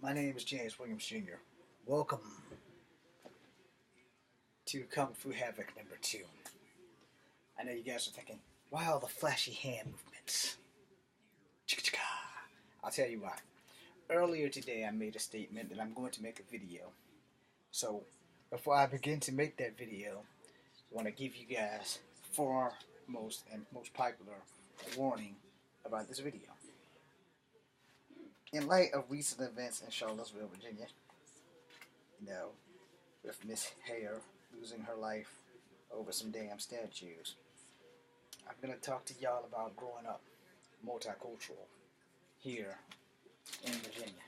My name is James Williams Jr. Welcome to Kung Fu Havoc number 2. I know you guys are thinking, why all the flashy hand movements? I'll tell you why. Earlier today I made a statement that I'm going to make a video. So before I begin to make that video, I want to give you guys foremost and most popular warning about this video. In light of recent events in Charlottesville, Virginia, with Miss Hare losing her life over some damn statues, I'm going to talk to y'all about growing up multicultural here in Virginia.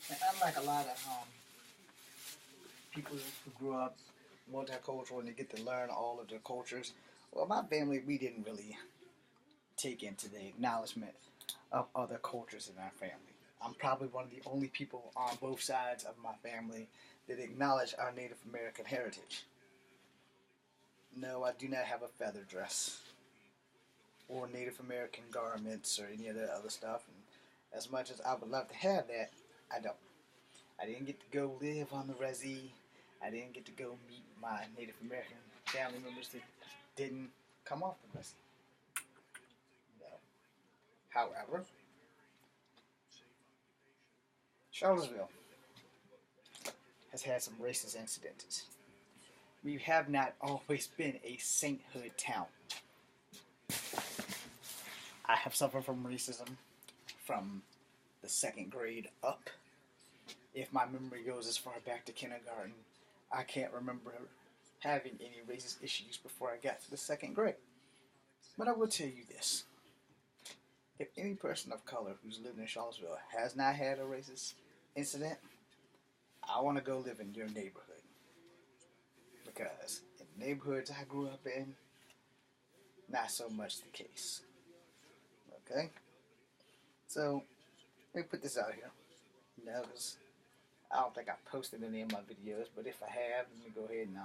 And unlike a lot of people who grew up multicultural and they get to learn all of their cultures, well, my family, we didn't really take into the acknowledgement of other cultures in our family. I'm probably one of the only people on both sides of my family that acknowledge our Native American heritage. No, I do not have a feather dress or Native American garments or any of that other stuff. And as much as I would love to have that, I don't. I didn't get to go live on the resi. I didn't get to go meet my Native American family members that didn't come off the resi. However, Charlottesville has had some racist incidents. We have not always been a sainthood town. I have suffered from racism from the second grade up. If my memory goes as far back to kindergarten, I can't remember having any racist issues before I got to the second grade. But I will tell you this. If any person of color who's lived in Charlottesville has not had a racist incident, I want to go live in your neighborhood. Because in the neighborhoods I grew up in, not so much the case. Okay? So, let me put this out here. Because I don't think I posted any of my videos, but if I have, let me go ahead and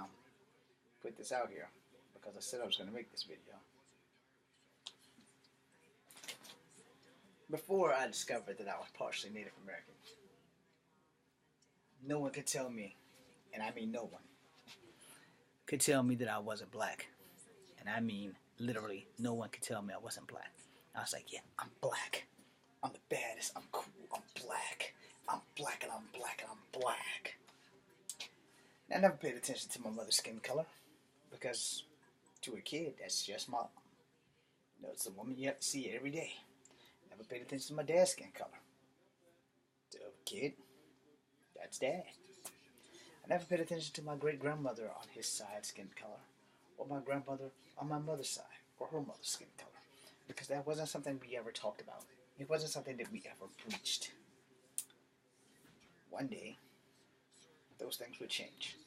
put this out here. Because I said I was going to make this video. Before I discovered that I was partially Native American, no one could tell me, and I mean no one, could tell me that I wasn't black. And I mean literally no one could tell me I wasn't black. I was like, yeah, I'm black. I'm the baddest. I'm cool. I'm black. I'm black and I'm black and I'm black. And I never paid attention to my mother's skin color because to a kid, that's just mom. It's the woman you have to see every day. Never paid attention to my dad's skin color. To a kid, that's dad. I never paid attention to my great-grandmother on his side skin color, or my grandmother on my mother's side, or her mother's skin color, because that wasn't something we ever talked about. It wasn't something that we ever preached. One day, those things would change.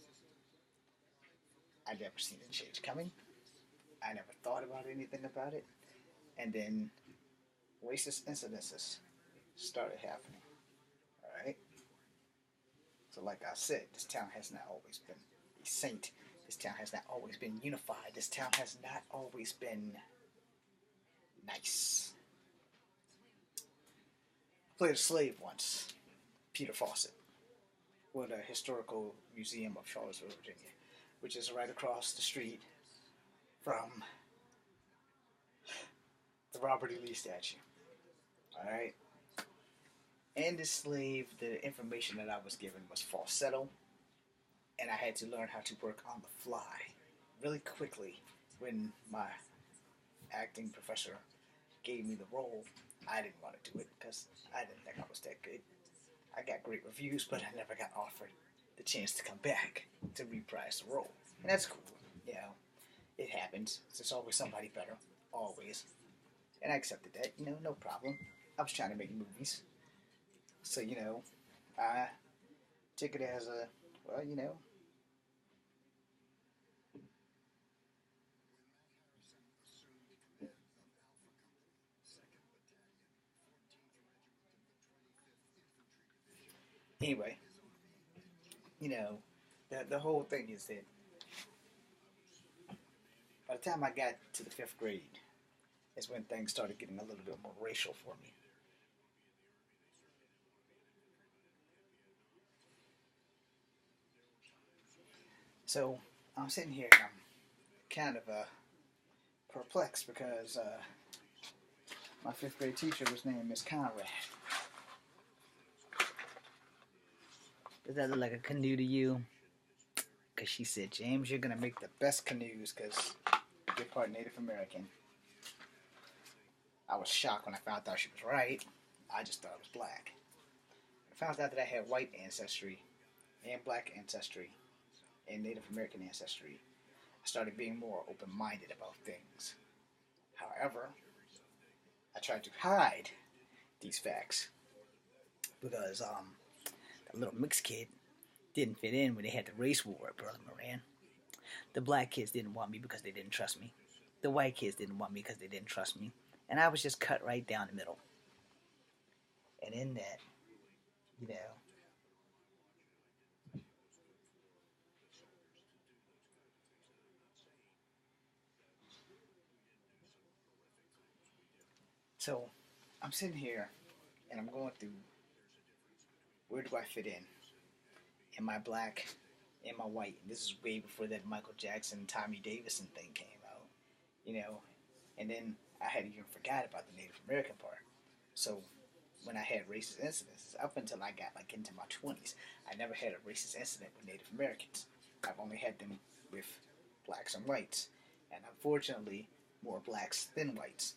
I never seen the change coming. I never thought about anything about it. And then racist incidences started happening. Alright? So like I said, this town has not always been a saint. This town has not always been unified. This town has not always been nice. I played a slave once, Peter Fawcett, with the Historical Museum of Charlottesville, Virginia, which is right across the street from the Robert E. Lee statue. Alright? And this slave, the information that I was given was falsetto, and I had to learn how to work on the fly really quickly. When my acting professor gave me the role, I didn't want to do it because I didn't think I was that good. I got great reviews, but I never got offered the chance to come back to reprise the role. And that's cool, it happens. There's always somebody better, always. And I accepted that, no problem. I was trying to make movies. So, I took it as a, Anyway, the whole thing is that by the time I got to the 5th grade is when things started getting a little bit more racial for me. So I'm sitting here and I'm kind of perplexed because my fifth grade teacher was named Miss Conrad. Does that look like a canoe to you? Because she said, James, you're going to make the best canoes because you're part Native American. I was shocked when I found out she was right. I just thought I was black. I found out that I had white ancestry and black ancestry and Native American ancestry. I started being more open-minded about things. However, I tried to hide these facts because the little mixed kid didn't fit in when they had the race war at Burlington Moran. The black kids didn't want me because they didn't trust me. The white kids didn't want me because they didn't trust me. And I was just cut right down the middle. And in that, you know, so I'm sitting here and I'm going through, where do I fit in? Am I black? Am I white? And this is way before that Michael Jackson, Tommy Davidson thing came out, you know. And then I had even forgot about the Native American part. So when I had racist incidents, up until I got like into my 20s, I never had a racist incident with Native Americans. I've only had them with blacks and whites, and unfortunately, more blacks than whites.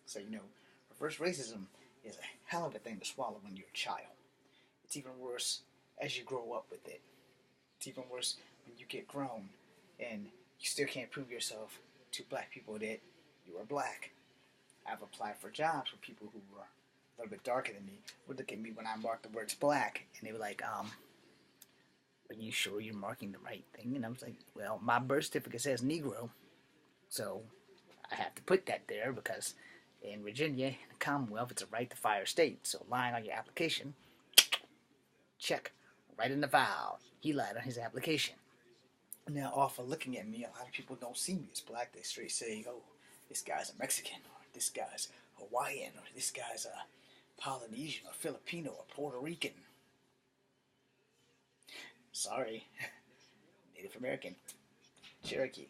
So, you know, reverse racism is a hell of a thing to swallow when you're a child. It's even worse as you grow up with it. It's even worse when you get grown and you still can't prove yourself to black people that you are black. I've applied for jobs with people who were a little bit darker than me would look at me when I marked the words black, and they were like, are you sure you're marking the right thing? And I was like, well, my birth certificate says Negro, so I have to put that there because in Virginia, in the Commonwealth, it's a right to fire state. So lying on your application, check, right in the file. He lied on his application. Now, off of looking at me, a lot of people don't see me as black. They straight say, oh, this guy's a Mexican, or this guy's Hawaiian, or this guy's a Polynesian, or Filipino, or Puerto Rican. Sorry, Native American, Cherokee.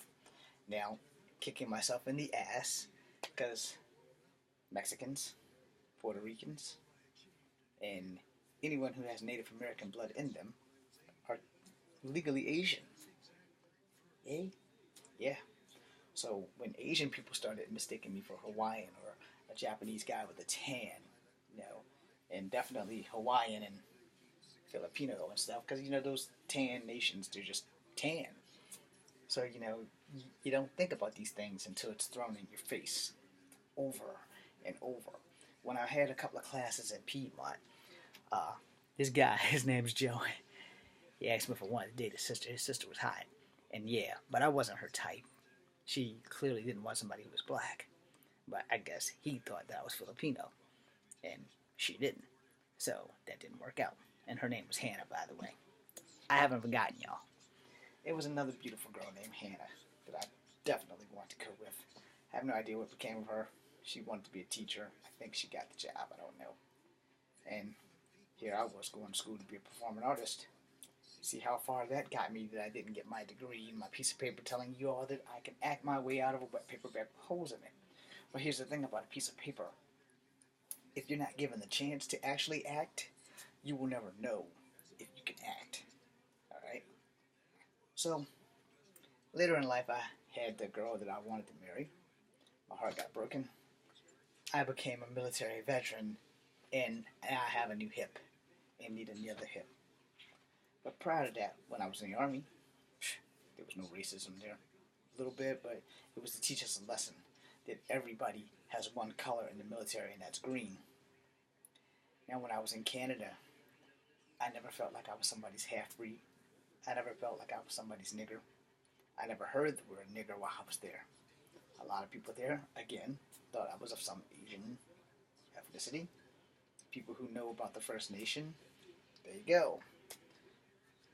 Now, kicking myself in the ass because Mexicans, Puerto Ricans, and anyone who has Native American blood in them are legally Asian. Eh? Yeah. So when Asian people started mistaking me for Hawaiian or a Japanese guy with a tan, you know, and definitely Hawaiian and Filipino and stuff, because, you know, those tan nations, they're just tan. So, you know, you don't think about these things until it's thrown in your face over and over. When I had a couple of classes in Piedmont, this guy, his name's Joe, he asked me if I wanted to date his sister. His sister was hot. And yeah, but I wasn't her type. She clearly didn't want somebody who was black. But I guess he thought that I was Filipino. And she didn't. So that didn't work out. And her name was Hannah, by the way. I haven't forgotten y'all. It was another beautiful girl named Hannah that I definitely wanted to go with. I have no idea what became of her. She wanted to be a teacher. I think she got the job. I don't know. And here I was going to school to be a performing artist. See how far that got me that I didn't get my degree and my piece of paper telling you all that I can act my way out of a wet paper bag with holes in it. But here's the thing about a piece of paper. If you're not given the chance to actually act, you will never know if you can act. Alright? So, later in life I had the girl that I wanted to marry. My heart got broken. I became a military veteran and I have a new hip and need another hip. But prior to that, when I was in the Army, there was no racism there. A little bit, but it was to teach us a lesson that everybody has one color in the military, and that's green. Now, when I was in Canada, I never felt like I was somebody's half-breed. I never felt like I was somebody's nigger. I never heard the word nigger while I was there. A lot of people there, again, thought I was of some Asian ethnicity. People who know about the First Nation, there you go.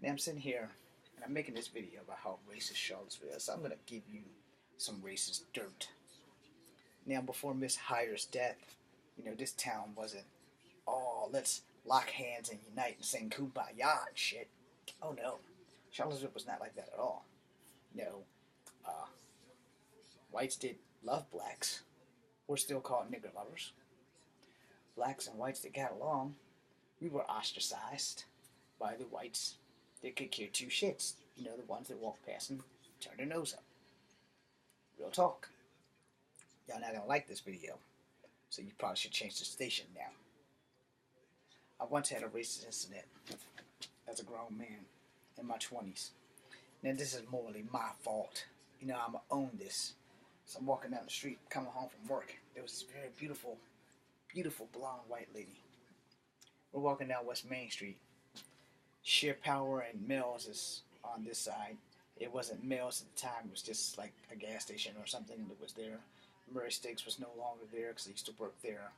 Now I'm sitting here, and I'm making this video about how racist Charlottesville is. So I'm going to give you some racist dirt. Now, before Miss Hyer's death, you know, this town wasn't, oh, let's lock hands and unite and sing Kumbaya and shit. Oh, no. Charlottesville was not like that at all. You know, uh, whites did love blacks. We're still called nigger lovers. Blacks and whites that got along, we were ostracized by the whites that could care two shits. You know, the ones that walk past and turn their nose up. Real talk. Y'all not gonna like this video, so you probably should change the station now. I once had a racist incident as a grown man in my 20s. Now, this is morally my fault. You know, I'm gonna own this. So I'm walking down the street, coming home from work. There was this very beautiful, beautiful blonde white lady. We're walking down West Main Street. Sheer Power and Mills is on this side. It wasn't Mills at the time. It was just like a gas station or something that was there. Murray Sticks was no longer there because I used to work there.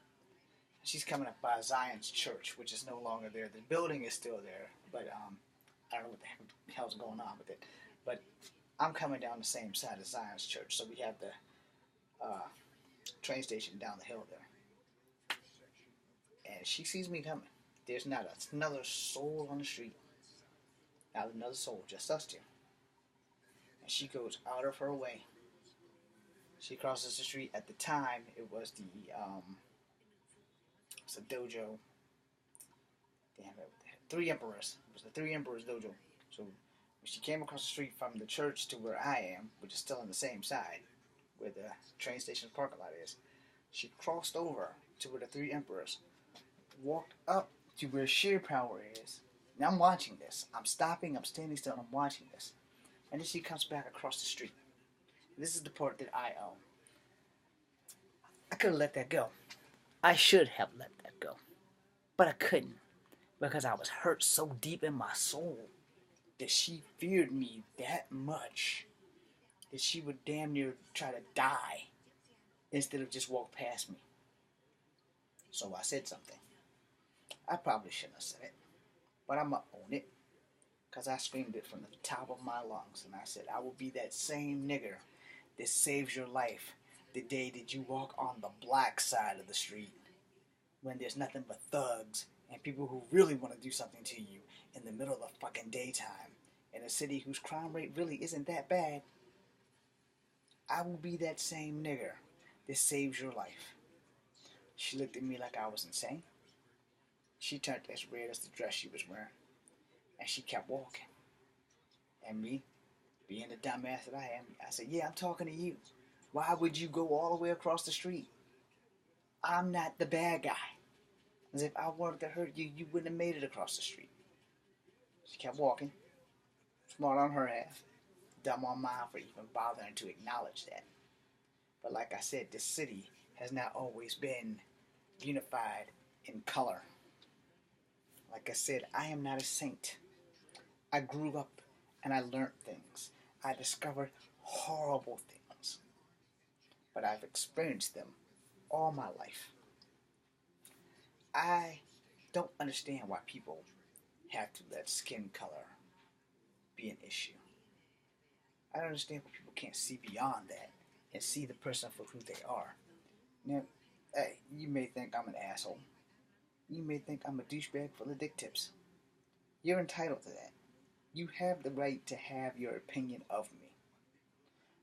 She's coming up by Zion's Church, which is no longer there. The building is still there, but I don't know what the hell's going on with it. But I'm coming down the same side as Zion's Church, so we have the train station down the hill there. And she sees me coming. There's not another soul on the street. Not another soul, just us two. And she goes out of her way. She crosses the street. At the time, it was the it's a dojo. Damn it, Three Emperors. It was the Three Emperors dojo. So when she came across the street from the church to where I am, which is still on the same side, where the train station's parking lot is, she crossed over to where the Three Emperors, walked up to where Sheer Power is. Now I'm watching this. I'm stopping, I'm standing still, and I'm watching this. And then she comes back across the street. This is the part that I own. I could have let that go. I should have let that go. But I couldn't. Because I was hurt so deep in my soul that she feared me that much that she would damn near try to die instead of just walk past me. So I said something. I probably shouldn't have said it, but I'm going to own it because I screamed it from the top of my lungs, and I said, I will be that same nigger that saves your life the day that you walk on the black side of the street when there's nothing but thugs and people who really want to do something to you in the middle of the fucking daytime in a city whose crime rate really isn't that bad. I will be that same nigger that saves your life. She looked at me like I was insane. She turned as red as the dress she was wearing, and she kept walking. And me, being the dumbass that I am, I said, yeah, I'm talking to you. Why would you go all the way across the street? I'm not the bad guy. As if I wanted to hurt you, you wouldn't have made it across the street. She kept walking. Smart on her half. Dumb on mine for even bothering to acknowledge that. But like I said, this city has not always been unified in color. Like I said, I am not a saint. I grew up and I learned things. I discovered horrible things. But I've experienced them all my life. I don't understand why people have to let skin color be an issue. I don't understand why people can't see beyond that and see the person for who they are. Now, hey, you may think I'm an asshole. You may think I'm a douchebag full of dick tips. You're entitled to that. You have the right to have your opinion of me.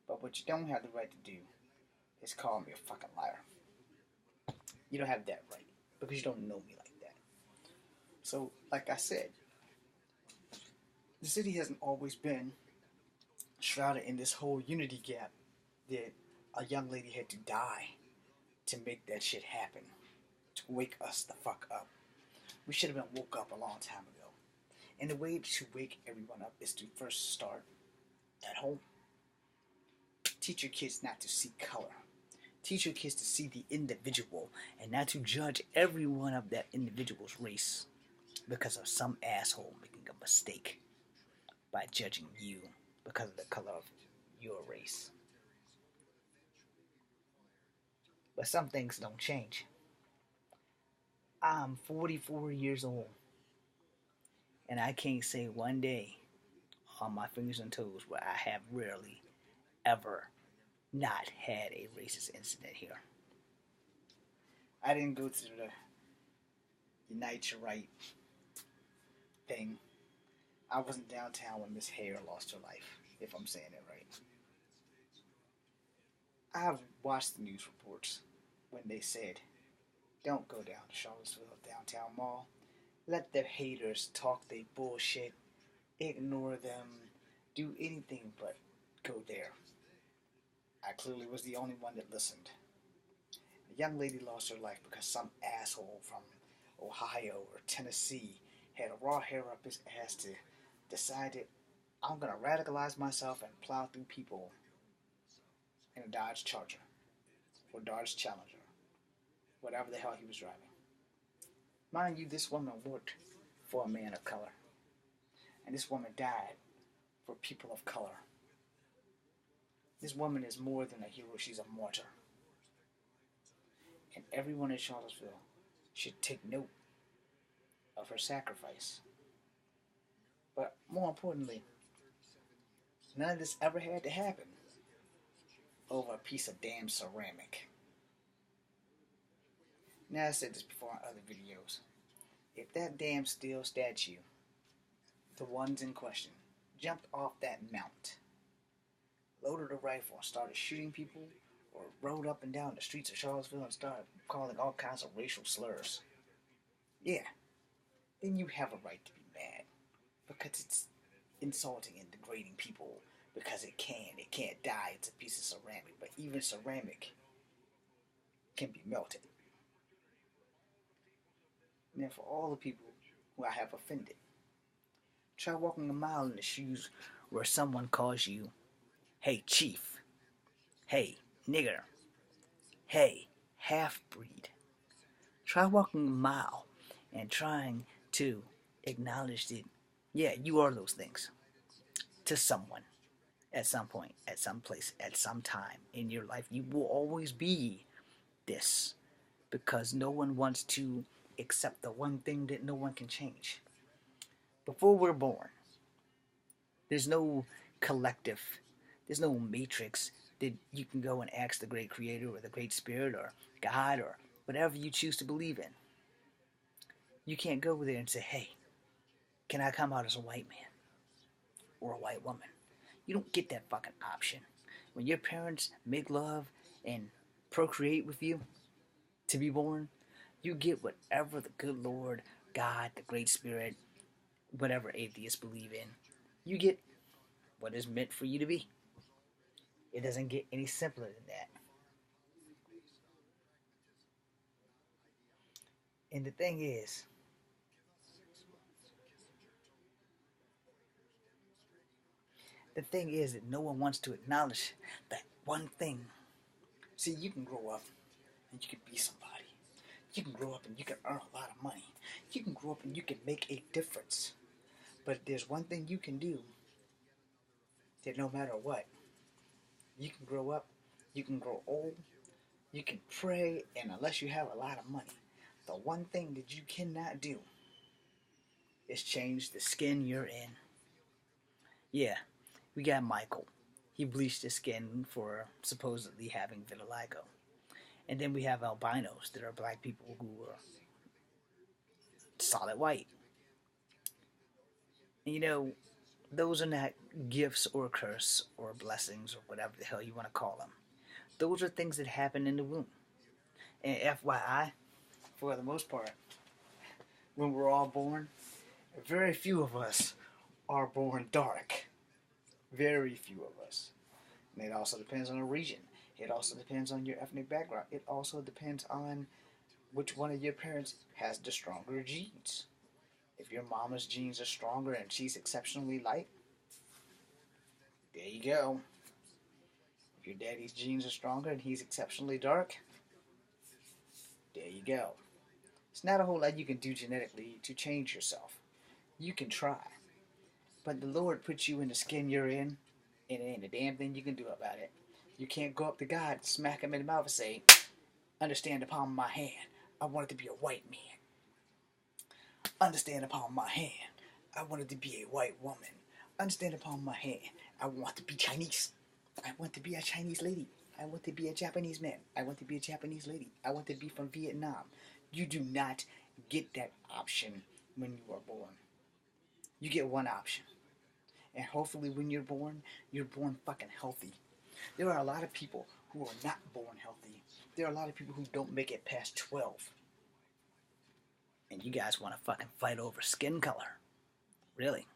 But what you don't have the right to do is call me a fucking liar. You don't have that right because you don't know me like that. So, like I said, the city hasn't always been shrouded in this whole unity gap that a young lady had to die to make that shit happen. To wake us the fuck up. We should have been woke up a long time ago. And the way to wake everyone up is to first start at home. Teach your kids not to see color. Teach your kids to see the individual and not to judge everyone of that individual's race because of some asshole making a mistake by judging you because of the color of your race. But some things don't change. I'm 44 years old, and I can't say one day on my fingers and toes where I have rarely, ever not had a racist incident here. I didn't go to the Unite Your Right thing. I wasn't downtown when Miss Hare lost her life. if I'm saying it right. I've watched the news reports when they said, don't go down to Charlottesville downtown mall. Let the haters talk their bullshit. Ignore them. Do anything but go there. I clearly was the only one that listened. A young lady lost her life because some asshole from Ohio or Tennessee had a raw hair up his ass to decided I'm gonna radicalize myself and plow through people in a Dodge Charger or Dodge Challenger, whatever the hell he was driving. Mind you, this woman worked for a man of color, and this woman died for people of color. This woman is more than a hero, she's a martyr. And everyone in Charlottesville should take note of her sacrifice. But more importantly, none of this ever had to happen over a piece of damn ceramic. Now, I said this before in other videos. If that damn steel statue, the ones in question, jumped off that mount, loaded a rifle and started shooting people, or rode up and down the streets of Charlottesville and started calling all kinds of racial slurs, yeah, then you have a right to be mad. Because it's insulting and degrading people because it can't die, it's a piece of ceramic. But even ceramic can be melted. Now, for all the people who I have offended, try walking a mile in the shoes where someone calls you, hey chief, hey nigger, hey half-breed. Try walking a mile and trying to acknowledge that, yeah, you are those things to someone at some point, at some place, at some time in your life. You will always be this because no one wants to accept the one thing that no one can change. Before we're born, there's no collective, there's no matrix that you can go and ask the great creator or the great spirit or God or whatever you choose to believe in. You can't go there and say, hey, can I come out as a white man or a white woman? You don't get that fucking option. When your parents make love and procreate with you to be born, you get whatever the good Lord, God, the great spirit, whatever atheists believe in. You get what is meant for you to be. It doesn't get any simpler than that. And the thing is, that no one wants to acknowledge that one thing. See, you can grow up and you can be somebody. You can grow up and you can earn a lot of money. You can grow up and you can make a difference. But there's one thing you can do that no matter what, you can grow up, you can grow old, you can pray, and unless you have a lot of money, the one thing that you cannot do is change the skin you're in. Yeah, we got Michael. He bleached his skin for supposedly having vitiligo. And then we have albinos that are black people who are solid white. And you know, those are not gifts or curse or blessings or whatever the hell you want to call them. Those are things that happen in the womb. And FYI, for the most part, when we're all born, very few of us are born dark. Very few of us. And it also depends on the region. It also depends on your ethnic background. It also depends on which one of your parents has the stronger genes. If your mama's genes are stronger and she's exceptionally light, there you go. If your daddy's genes are stronger and he's exceptionally dark, there you go. It's not a whole lot you can do genetically to change yourself. You can try. But the Lord puts you in the skin you're in, and there ain't a damn thing you can do about it. You can't go up to God, smack him in the mouth and say, understand the palm of my hand, I wanted to be a white man. Understand the palm of my hand, I wanted to be a white woman. Understand the palm of my hand, I want to be Chinese. I want to be a Chinese lady. I want to be a Japanese man. I want to be a Japanese lady. I want to be from Vietnam. You do not get that option when you are born. You get one option. And hopefully when you're born fucking healthy. There are a lot of people who are not born healthy. There are a lot of people who don't make it past 12. And you guys want to fucking fight over skin color. Really?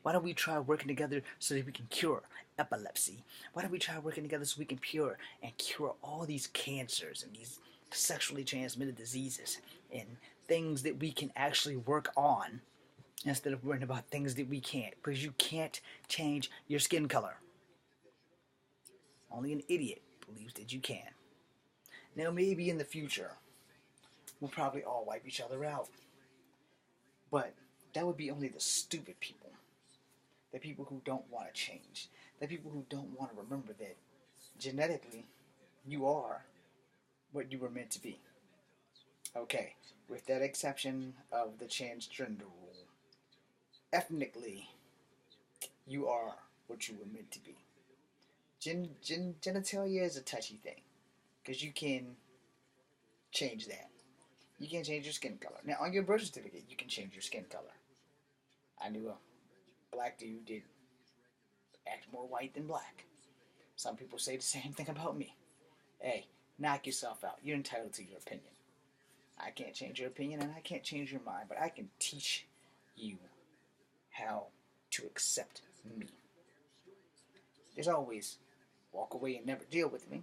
Why don't we try working together so that we can cure epilepsy? Why don't we try working together so we can cure all these cancers and these sexually transmitted diseases and things that we can actually work on instead of worrying about things that we can't, because you can't change your skin color. Only an idiot believes that you can. Now maybe in the future, we'll probably all wipe each other out. But that would be only the stupid people. The people who don't want to change. The people who don't want to remember that genetically, you are what you were meant to be. Okay, with that exception of the transgender rule, ethnically, you are what you were meant to be. Genitalia is a touchy thing, because you can change that. You can change your skin color. Now, on your birth certificate, you can change your skin color. I knew a black dude did act more white than black. Some people say the same thing about me. Hey, knock yourself out. You're entitled to your opinion. I can't change your opinion and I can't change your mind, but I can teach you how to accept me. There's always walk away and never deal with me.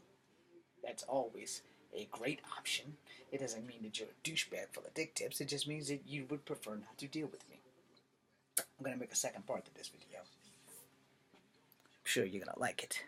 That's always a great option. It doesn't mean that you're a douchebag full of dick tips. It just means that you would prefer not to deal with me. I'm going to make a second part to this video. I'm sure you're going to like it.